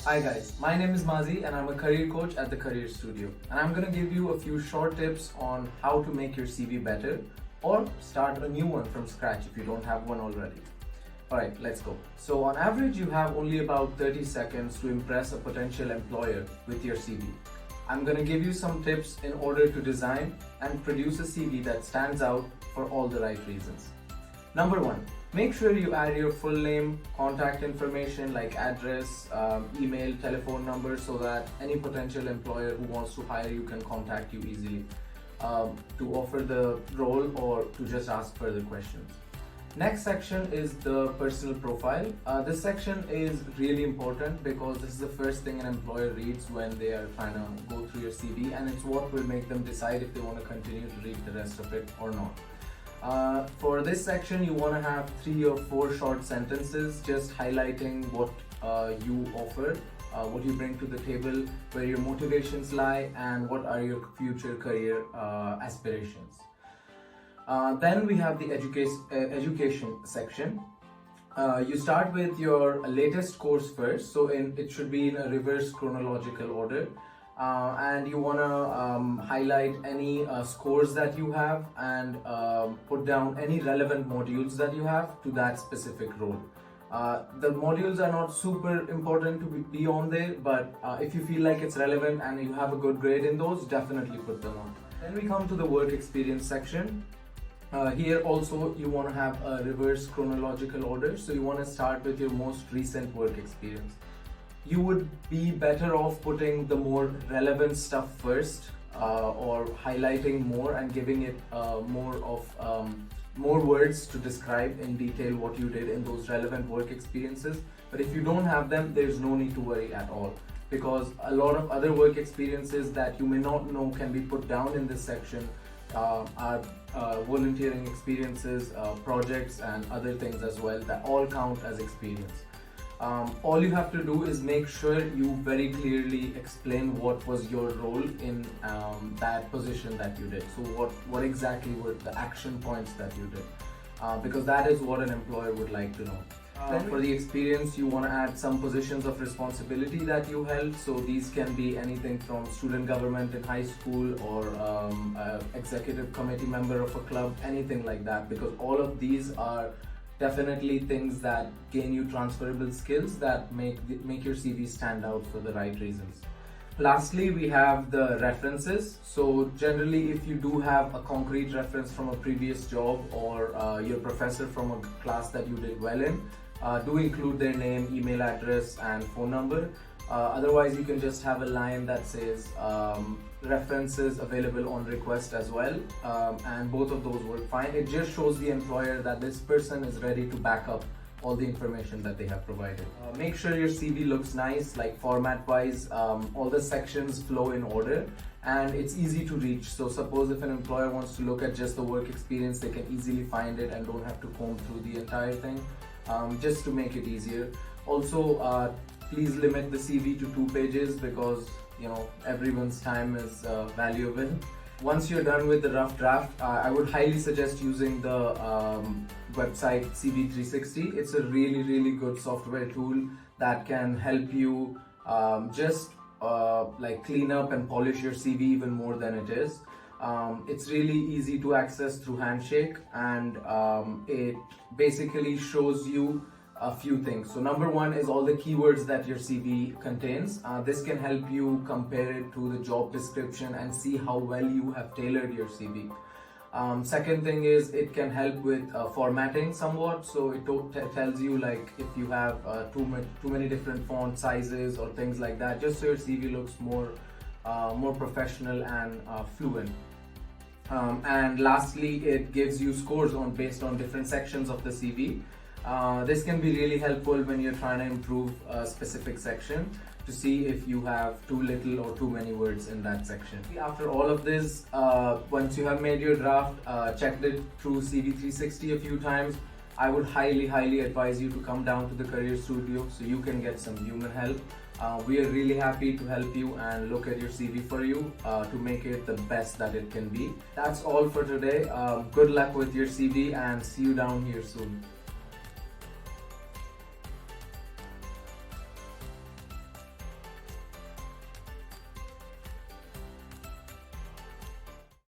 Hi guys, my name is Mazi and I'm a career coach at the Career Studio. And I'm going to give you a few short tips on how to make your CV better or start a new one from scratch if you don't have one already. Alright, let's go. So on average, you have only about 30 seconds to impress a potential employer with your CV. I'm going to give you some tips in order to design and produce a CV that stands out for all the right reasons. Number one, make sure you add your full name, contact information like address, email, telephone number so that any potential employer who wants to hire you can contact you easily to offer the role or to just ask further questions. Next section is the personal profile. This section is really important because this is the first thing an employer reads when they are trying to go through your CV, and it's what will make them decide if they want to continue to read the rest of it or not. For this section, you want to have 3 or 4 short sentences just highlighting what you offer, what you bring to the table, where your motivations lie, and what are your future career aspirations. Then we have the education section. You start with your latest course first, so it should be in a reverse chronological order. And you want to highlight any scores that you have and put down any relevant modules that you have to that specific role. The modules are not super important to be on there, but if you feel like it's relevant and you have a good grade in those, definitely put them on. Then we come to the work experience section. Here also you want to have a reverse chronological order, so you want to start with your most recent work experience. You would be better off putting the more relevant stuff first, or highlighting more and giving it more words to describe in detail what you did in those relevant work experiences. But if you don't have them, there's no need to worry at all, because a lot of other work experiences that you may not know can be put down in this section are volunteering experiences, projects and other things as well that all count as experience. All you have to do is make sure you very clearly explain what was your role in that position that you did. So what exactly were the action points that you did, because that is what an employer would like to know. Then for the experience, you want to add some positions of responsibility that you held. So these can be anything from student government in high school or executive committee member of a club, anything like that, because all of these are definitely things that gain you transferable skills that make your CV stand out for the right reasons. Lastly, we have the references. So generally, if you do have a concrete reference from a previous job or your professor from a class that you did well in, do include their name, email address and phone number. Otherwise, you can just have a line that says references available on request as well, and both of those work fine. It just shows the employer that this person is ready to back up all the information that they have provided. Make sure your CV looks nice, like format wise, all the sections flow in order and it's easy to reach. So suppose if an employer wants to look at just the work experience, they can easily find it and don't have to comb through the entire thing, just to make it easier. Also, please limit the CV to 2 pages because everyone's time is valuable. Once you're done with the rough draft, I would highly suggest using the website CV360. It's a really good software tool that can help you just like clean up and polish your CV even more than it is. It's really easy to access through Handshake, and it basically shows you a few things. So number one is all the keywords that your CV contains. This can help you compare it to the job description and see how well you have tailored your CV. Second thing is it can help with formatting somewhat. So it tells you like if you have too many different font sizes or things like that, just so your CV looks more professional and fluent. And lastly, it gives you scores based on different sections of the CV. This can be really helpful when you're trying to improve a specific section to see if you have too little or too many words in that section. After all of this, once you have made your draft, checked it through CV360 a few times, I would highly advise you to come down to the Career Studio so you can get some human help. We are really happy to help you and look at your CV for you to make it the best that it can be. That's all for today. Good luck with your CV and see you down here soon.